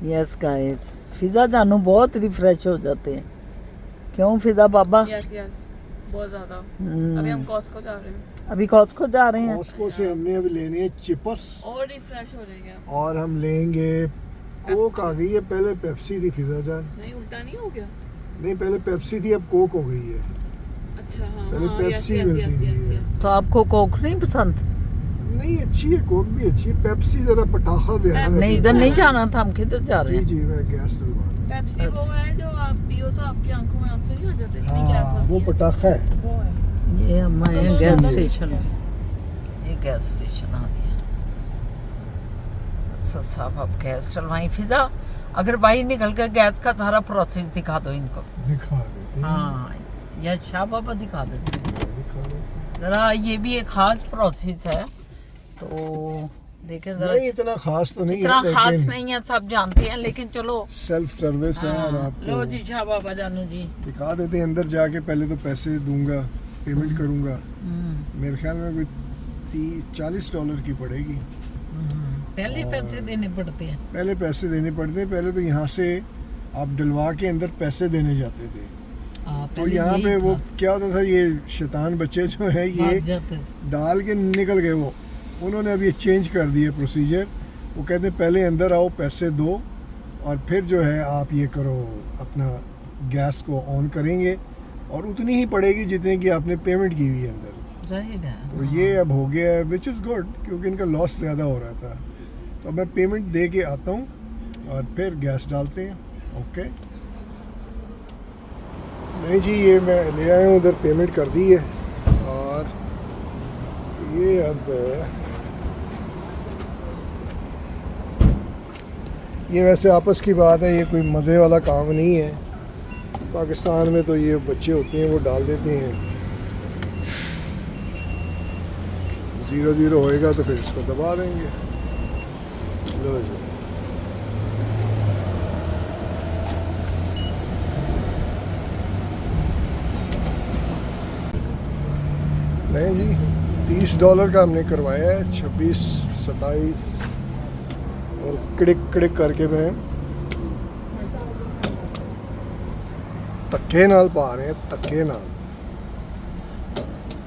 यस गाइस, फिजा जानू बहुत रिफ्रेश हो जाते हैं। क्यों फिजा बाबा? यस बहुत ज्यादा। अभी हम कॉस्को जा रहे हैं। अभी कॉस्को जा रहे हैं। कॉस्को से हमने अभी लेनी है चिपस, और रिफ्रेश हो जाएंगे आप। और हम लेंगे कोक। आ गई है, पहले पेप्सी थी फिजा जान। नहीं, उल्टा नहीं हो गया? नहीं, पहले पेप्सी थी, अब कोक हो गई है। अच्छा हाँ, पहले हाँ, पेप्सी मिलती थी। तो आपको कोक नहीं पसंद? नहीं, अच्छी है, कोक भी अच्छी है, पेप्सी जरा पटाखा ज्यादा है। नहीं, इधर नहीं जाना था, हम किधर जा रहे जी हैं? जी, मैं गैस डलवा रहा पेप्सी वो है जो आप पियो तो आपकी आंखों में आंसू नहीं आ जाते? इतनी हूं। गैस हाँ, होती वो है। पटाखा है। वो है। ये हमारे तो गैस ज्यादा स्टेशन है। ये गैस स्टेशन आ गया। साहब आप गैस चलवाई। फिजा अगर बाहर निकल के गैस का सारा प्रोसेस दिखा दो इनको। दिखा देते हैं। हाँ, या शाह बाबा दिखा देते। दिखा देते हैं। जरा ये भी एक खास प्रोसेस है, तो देखे जरा। नहीं, इतना खास तो नहीं इतना है, खास लेकिन नहीं है, सब जानते हैं, लेकिन चलो। सेल्फ सर्विस है। और हाँ, आपको लो जी शाह बाबा जानू जी। दिखा देते हैं। अंदर जाके पहले तो पैसे दूंगा, पेमेंट करूंगा, मेरे ख्याल में कोई $40 की पड़ेगी। पहले पैसे देने पड़ते हैं। पहले पैसे देने पड़ते हैं। पहले तो यहाँ से आप डलवा के अंदर पैसे देने जाते थे। तो पहले यहाँ यही पे वो था, क्या होता था, ये शैतान बच्चे जो है ये भाग जाते थे। डाल के निकल गए वो उन्होंने अब ये चेंज कर दिया प्रोसीजर। वो कहते हैं पहले अंदर आओ, पैसे दो और फिर जो है आप ये करो, अपना गैस को ऑन करेंगे और उतनी ही पड़ेगी जितने की आपने पेमेंट की हुई है अंदर। जाहिर है। तो ये अब हो गया है, विच इज़ गुड, क्योंकि इनका लॉस ज़्यादा हो रहा था। तो अब मैं पेमेंट दे के आता हूँ और फिर गैस डालते हैं। ओके, नहीं जी, ये मैं ले आया हूँ, उधर पेमेंट कर दी है और ये अब ये वैसे आपस की बात है, ये कोई मज़े वाला काम नहीं है। पाकिस्तान में तो ये बच्चे होते हैं वो डाल देते हैं, 0-0 होएगा तो फिर इसको दबा देंगे। लो जी, नहीं जी, $30 का हमने करवाया है, 26, 27 और किड़िक किड़िक करके मैं धक्के नाल पा रहे हैं, धक्के नाल,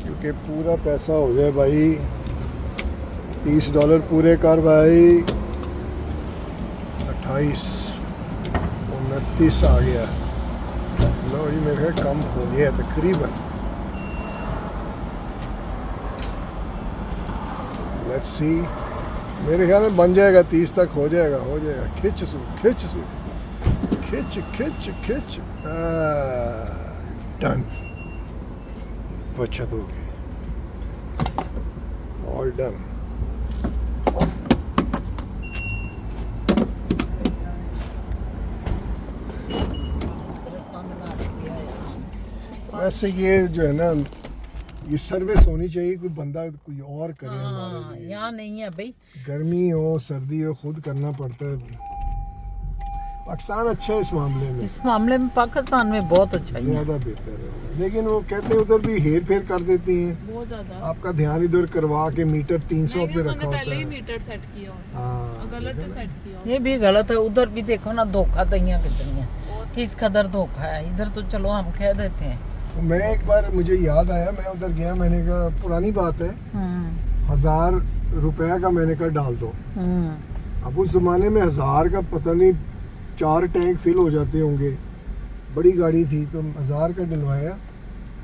क्योंकि पूरा पैसा हो जाए भाई। $30 पूरे कर भाई, 28, 29 आ गया। लो जी, मेरे कम हो गया तकरीबन। लेट्स सी, मेरे ख्याल में बन जाएगा, 30 तक हो जाएगा, हो जाएगा। खिंच सू, खिंच सू, खिंच खिंच खिंच, डन, बचत हो गई, ऑल डन। वैसे ये जो है ना, ये सर्विस होनी चाहिए, कोई बंदा कोई और करे हमारे लिए। यहाँ नहीं है भाई, गर्मी हो सर्दी हो खुद करना पड़ता है। पाकिस्तान अच्छा है इस मामले में, इस मामले में पाकिस्तान में बहुत अच्छा है। ज़्यादा बेहतर है, लेकिन वो कहते हैं उधर भी हेर फेर कर देती हैं। बहुत ज्यादा। आपका ध्यान इधर करवा के मीटर 300 पे रखा होता पहले ही है। मीटर सेट किया होता है, हाँ, गलत सेट किया। ये भी गलत है। उधर भी देखो ना, धोखा दहियाँ कितनी है, किस कदर धोखा है। इधर तो चलो हम कह देते हैं। तो मैं एक बार, मुझे याद आया, मैं उधर गया, मैंने कहा, पुरानी बात है, 1000 रुपया का मैंने कहा डाल दो। अब उस ज़माने में 1000 का पता नहीं 4 टैंक फिल हो जाते होंगे, बड़ी गाड़ी थी, तो 1000 का डलवाया।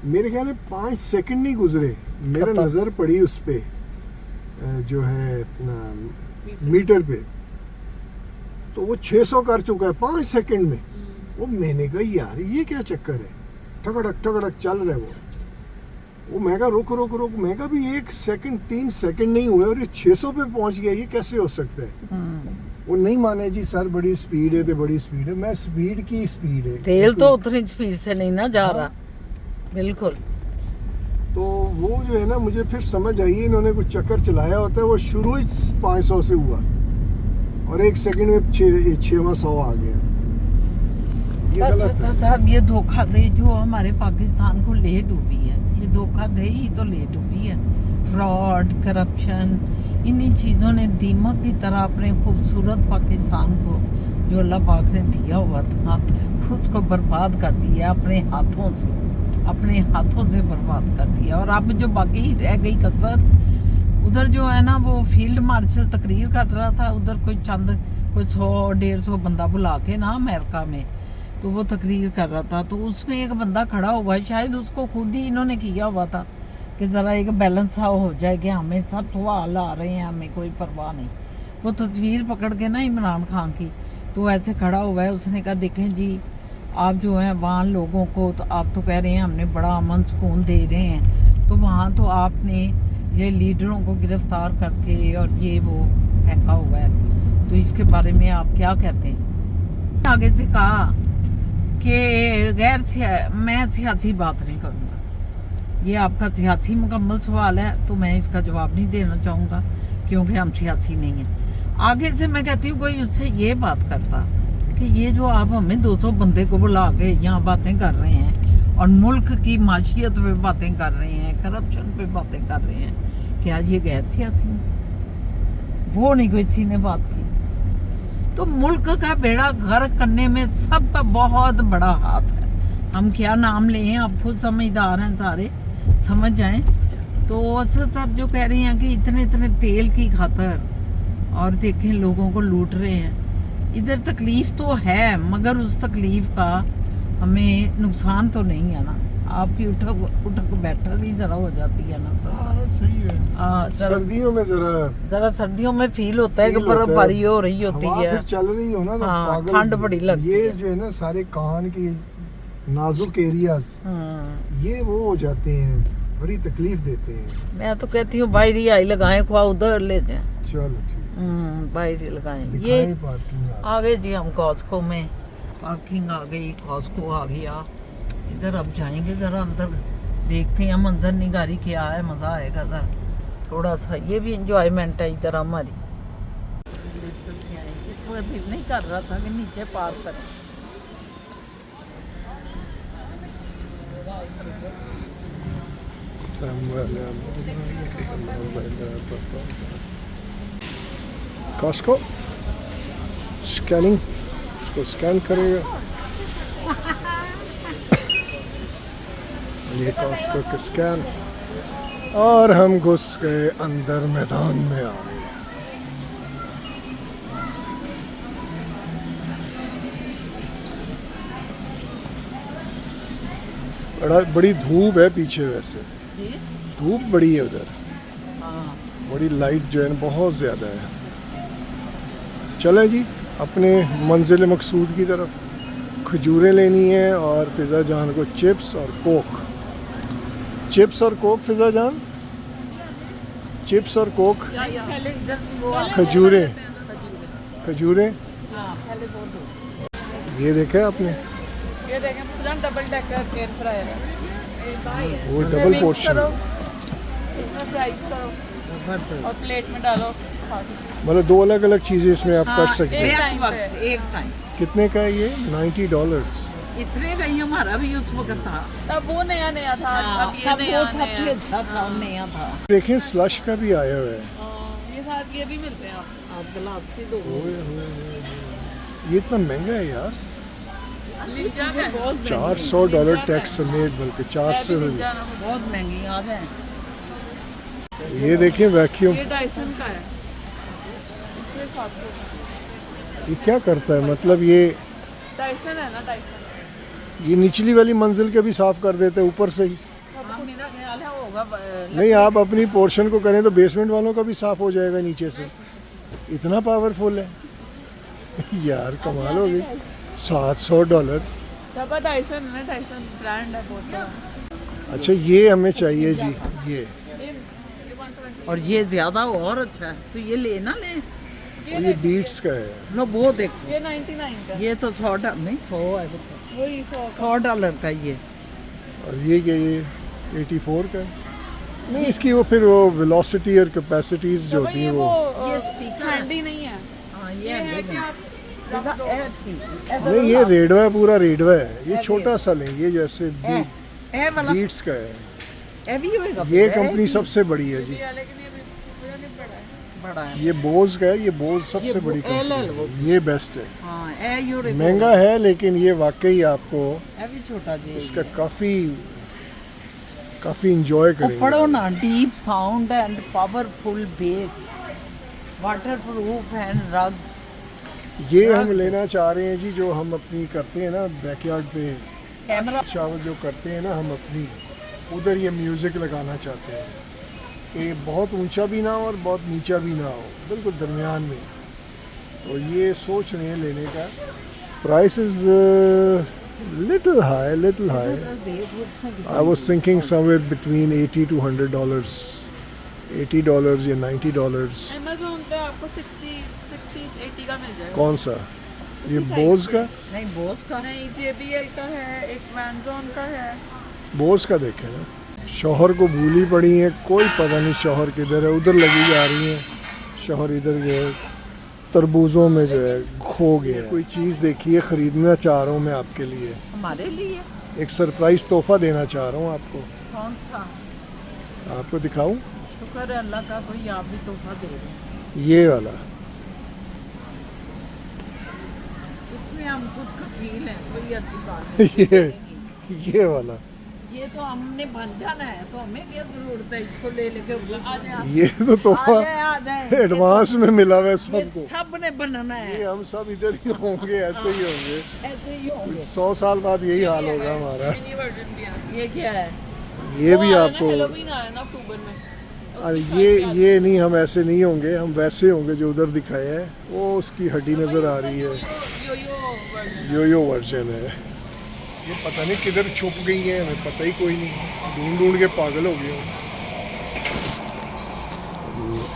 मेरे ख्याल में 5 सेकंड नहीं गुजरे, मेरा नज़र पड़ी उस पे जो है अपना मीटर पे, तो वो 600 कर चुका है 5 सेकंड में। वो मैंने कहा यार ये क्या चक्कर है, ठगड़क चल रहा है वो मैं कहा रुक रुक रुक, मैं कहा भी 1 सेकंड 3 सेकंड नहीं हुए और ये 600 पे पहुंच गया, ये कैसे हो सकता है। वो नहीं माने जी, सर बड़ी स्पीड है, तो बड़ी स्पीड है। मैं स्पीड की स्पीड है, तेल तो उतनी स्पीड से नहीं ना जा रहा। बिल्कुल। तो वो जो है ना, मुझे फिर समझ आई, इन्होंने कुछ चक्कर चलाया होता है। वो शुरू ही 500 से हुआ और 1 सेकंड में 600 आ गया। ये गलत है। साहब, ये धोखाधड़ी जो हमारे पाकिस्तान को ले डूबी है, ये धोखाधड़ी ही तो ले डूबी है। फ्रॉड, करप्शन, इन्हीं चीज़ों ने दीमक की तरह अपने खूबसूरत पाकिस्तान को, जो अल्लाह पाक ने दिया हुआ था, खुद को बर्बाद कर दिया अपने हाथों से बर्बाद कर दिया। और अब जो बाकी रह गई कसर, उधर जो है ना, वो फील्ड मार्शल तकरीर कर रहा था, उधर कोई 100-150 बंदा बुला के ना अमेरिका में, तो वो तकरीर कर रहा था। तो उसमें एक बंदा खड़ा हुआ है, शायद उसको खुद ही इन्होंने किया हुआ था कि ज़रा एक बैलेंस हो जाए कि हमें सब सवाल आ रहे हैं, हमें कोई परवाह नहीं। वो तस्वीर पकड़ के ना इमरान खान की, तो ऐसे खड़ा हुआ है। उसने कहा देखें जी, आप जो हैं वहाँ लोगों को, तो आप तो कह रहे हैं हमने बड़ा अमन सुकून दे रहे हैं, तो वहाँ तो आपने ये लीडरों को गिरफ्तार करके और ये वो फेंका हुआ है, तो इसके बारे में आप क्या कहते हैं। आगे से कहा कि मैं सियासी बात नहीं करूँगा, ये आपका सियासी मुकम्मल सवाल है, तो मैं इसका जवाब नहीं देना चाहूँगा क्योंकि हम सियासी नहीं हैं। आगे से मैं कहती हूँ कोई उससे ये बात करता कि ये जो आप हमें 200 बंदे को बुला के यहाँ बातें कर रहे हैं और मुल्क की माशियत पे बातें कर रहे हैं, करप्शन पे बातें कर रहे हैं, क्या ये गैर सियासी है? वो नहीं कोई किसी ने बात की। तो मुल्क का बेड़ा गर्क करने में सबका बहुत बड़ा हाथ है। हम क्या नाम लें, आप खुद समझदार हैं, सारे समझ जाएं। तो असद साहब जो कह रहे हैं कि इतने इतने तेल की खातर और देखें लोगों को लूट रहे हैं, इधर तकलीफ तो है मगर उस तकलीफ का हमें नुकसान तो नहीं है ना। आपकी उठक उठक बैठक ही जरा हो जाती है ना सर। हाँ सही है। जरा सर्दियों में जरा सर्दियों में फील होता है कि feel होता है। बर्फबारी हो रही होती हवा है। फिर चल रही हो ना तो हाँ, पागल ठंड बड़ी लगती ये है। जो है ना सारे कान की नाजुक एरियाज ये वो हो जाते हैं, बड़ी तकलीफ देते हैं। मैं तो कहती हूँ बाहरी आई लगाएं, ख्वा उधर ले जाएं। चलो ठीक बाहरी लगाएं। ये दिखाएं पार्किंग आ गए जी हम कॉस्को में, पार्किंग आ गई, कॉस्को आ गया। इधर अब जाएंगे जरा अंदर, देखते हैं मंजर निगारी क्या है, मज़ा आएगा जरा थोड़ा सा। ये भी इंजॉयमेंट है इधर हमारी। इस वक्त दिल नहीं कर रहा था कि नीचे पार्क करें। कॉस्को स्कैनिंग, इसको स्कैन करेगा। ये कॉस्को का स्कैन और हम घुस गए अंदर, मैदान में आ गए। बड़ी धूप है पीछे, वैसे धूप बड़ी है उधर, बड़ी लाइट जो है ना बहुत ज़्यादा है। चले जी अपने मंजिल मकसूद की तरफ। खजूरें लेनी है और फिज़ा जान को चिप्स और कोक। चिप्स और कोक फिज़ा जान, चिप्स और कोक, खजूरें खजूरें। ये देखा है आपने, ये देखें पूरा डबल डेकर एयर फ्रायर है। वो डबल पोर्शन, इसमें फ्राइज करो और प्लेट में डालो, खा लो। मतलब दो अलग अलग चीज़ें इसमें आप कर सकते एक हैं। टाइम पे। एक टाइम कितने का है ये? $90। इतने का ही हमारा भी उस वक्त था। तब वो नया नया था, अब ये तब नया वो सबसे नया। अच्छा था, नया था। देखें स्लश का भी आया हुआ है। ये साथ ये भी मिलते हैं आप गिलास की दो। ये इतना महंगा है यार, निंजा है। $400 टैक्स समेत, बल्कि 400। निंजा ना हो। बहुत महंगी आ गए। ये देखिए वैक्यूम, ये डाइसन का है, इससे 700। ये क्या करता है मतलब ये डाइसन है ना, डाइसन। ये निचली वाली मंजिल के भी साफ कर देते हैं ऊपर से ही। मेरा ख्याल है होगा नहीं, आप अपनी पोर्शन को करें तो बेसमेंट वालों का भी साफ हो जाएगा नीचे से। इतना पावरफुल है यार, कमाल हो गई। $700। तब डाइसन है ना, डाइसन ब्रांड है बहुत बड़ा। अच्छा ये हमें चाहिए जी, ये 120। और ये ज्यादा और अच्छा है तो ये लेना ले। और ये बीट्स का है। लो वो देखो, ये 99 का। ये तो $100 नहीं 100 है, वही 100 का। $100 का ये। और ये क्या, ये 84 का है। नहीं, इसकी वो फिर वो वेलोसिटी और कैपेसिटीज जो तो होती ये हैं वो वो। ये स्पीकर है। हैंडी नहीं है। हाँ ये ये है कि आप रख दो। नहीं, ये रेडवा है, पूरा रेडवा है। ये छोटा सा लें, ये जैसे ए वाला बीट्स का है। ए भी होएगा। ये कंपनी सबसे बड़ी है जी। ये लेकिन ये भी मुझे नहीं पड़ा है। बड़ा है। ये बोज का है, ये बोज सबसे ये बड़ी LL कंपनी वो। है। ये बेस्ट है। हाँ ए यूरे महंगा है लेकिन ये वाकई आपको ए भी छोटा जी। इसका काफी इंजॉय वो करेंगे। पढ़ो ना, deep sound and powerful base, water proof and rugs. ये हम लेना चाह रहे हैं जी, जो हम अपनी करते हैं ना बैकयार्ड पे कैमरा शावर जो करते हैं ना हम अपनी, उधर ये म्यूज़िक लगाना चाहते हैं कि बहुत ऊंचा भी ना हो और बहुत नीचा भी ना हो, बिल्कुल दरमियान में। तो ये सोच रहे हैं लेने का। Price is little high. I was thinking somewhere between $80 to $100, $80 या $90। Amazon पे आपको 60-80 का मिल जाएगा। कौन सा? ये बोज का? नहीं बोस का नहीं, JBL का है, एक वैनजोन का है। बोस का देखें ना। शौहर को भूली पड़ी है, कोई पता नहीं शौहर किधर है। उधर लगी जा रही है, शौहर इधर जो है तरबूजों में जो है खो गया। कोई चीज़ देखिए, ख़रीदना चाह रहा हूँ मैं आपके लिए। हमारे लिए एक सरप्राइज़ तोहफा देना चाह रहा हूँ आपको। कौन सा? आपको दिखाऊं? शुक्र है अल्लाह का, कोई आप भी तोहफा दे रहे हैं। ये वाला। इसमें हम खुद कफील हैं, कोई अच्छी बात नहीं। ये वाला ये तो हमने बन जाना है, तो हमें क्या जरूरत है इसको ले लेके आ जाए। ये तो तोहफा आ जाए एडवांस में मिला हुआ है ये सबको। सब ने बनाना है, ये हम सब इधर ही होंगे, ऐसे ही होंगे। ऐसे ही होंगे। 100 साल बाद यही हाल होगा हमारा। मिनी वर्जन भी है। ये क्या है? ये भी आपको, हेलोवीन आया ना अक्टूबर में। अरे ये नहीं, हम ऐसे नहीं होंगे, हम वैसे होंगे जो उधर दिखाया है। वो उसकी हड्डी नज़र आ रही है, यो वर्जन है। ये पता नहीं किधर छुप गई है, हमें पता ही कोई नहीं, ढूंढ के पागल हो गए।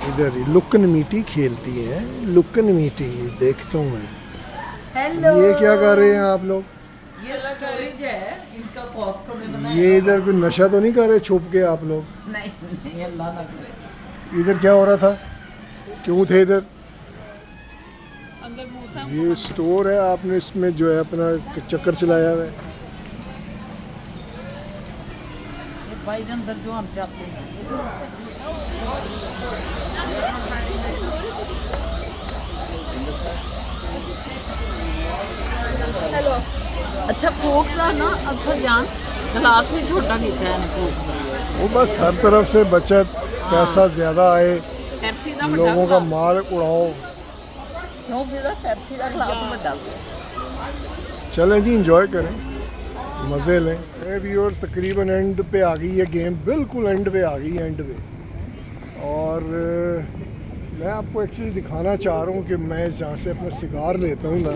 इधर ही लुकन मीटी खेलती है, लुकन मीटी देखता हूँ मैं। हेलो, ये क्या कर रहे हैं आप लोग? ये स्टोरेज है इनका, कॉस्को ने बनाया। ये इधर कोई नशा तो नहीं कर रहे छुप के आप लोग? नहीं नहीं, अल्लाह ना करे। इधर क्या हो रहा था, क्यों थे इधर? अंदर मूसा ये स्टोर है, आपने इसमें जो है अपना चक्कर चलाया हुआ है। ये भाई के अंदर जो हम चाहते हैं। हेलो, अच्छा कोक का ना अच्छा जान गिलास भी छोटा दिखता है कोक का। वो बस हर तरफ से बचत, पैसा ज़्यादा आए, पेप्सी का लोगों का माल उड़ाओ। क्यों फिर पेप्सी का गिलास बड़ा सी। चलें जी, इंजॉय करें, मज़े लें। व्यूअर्स तकरीबन एंड पे आ गई है गेम, बिल्कुल एंड पे आ गई है, एंड पे। और मैं आपको एक्चुअली दिखाना चाह रहा हूँ कि मैं जहाँ से अपना सिगार लेता हूँ ना,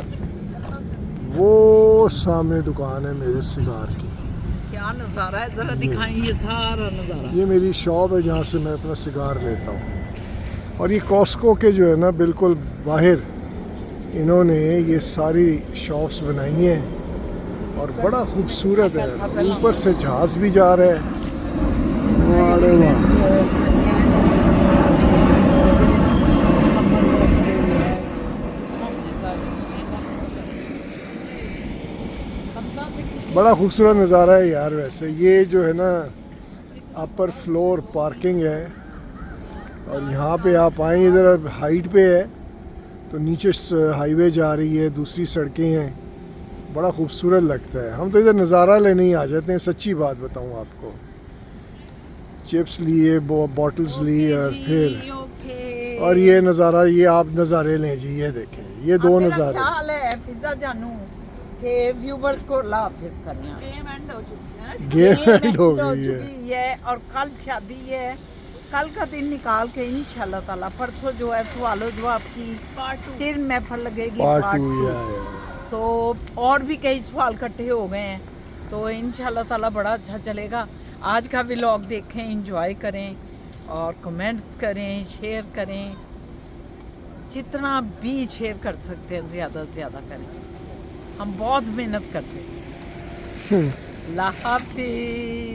वो सामने दुकान है मेरे सिगार की। क्या नज़ारा है, ज़रा दिखाएं ये सारा नज़ारा। ये मेरी शॉप है जहाँ से मैं अपना सिगार लेता हूँ। और ये कॉस्को के जो है ना बिल्कुल बाहर इन्होंने ये सारी शॉप्स बनाई हैं, और बड़ा खूबसूरत है। ऊपर से जहाज़ भी जा रहा है, अरे वाह। बड़ा खूबसूरत नज़ारा है यार। वैसे ये जो है ना अपर फ्लोर पार्किंग है, और यहाँ पे आप आए, इधर हाइट पे है तो नीचे हाईवे जा रही है, दूसरी सड़कें हैं, बड़ा खूबसूरत लगता है। हम तो इधर नज़ारा लेने ही आ जाते हैं, सच्ची बात बताऊँ आपको। चिप्स लिए, बॉटल्स ली, और फिर और ये नज़ारा, ये आप नज़ारे लें जी, ये देखें, ये दो नज़ारे। क्या हाल है फिजा जानू के व्यूवर्स को लाफिज करें। गेम एंड हो चुकी है ना। गेम एंड हो हो गई है। चुकी है, और कल शादी है। कल का दिन निकाल के इंशाल्लाह ताला परसों जो है सवालो जवाब की पार्ट 2 फिर महफल लगेगी पार्ट part 2 two। या तो और भी कई सवाल इकट्ठे हो गए हैं, तो इंशाल्लाह ताला बड़ा अच्छा चलेगा। आज का व्लॉग देखें, एंजॉय करें, और कमेंट्स करें, शेयर करें, जितना भी शेयर कर सकते हैं ज़्यादा से ज़्यादा करें। हम बहुत मेहनत करते हैं। अल्लाह हाफिज़।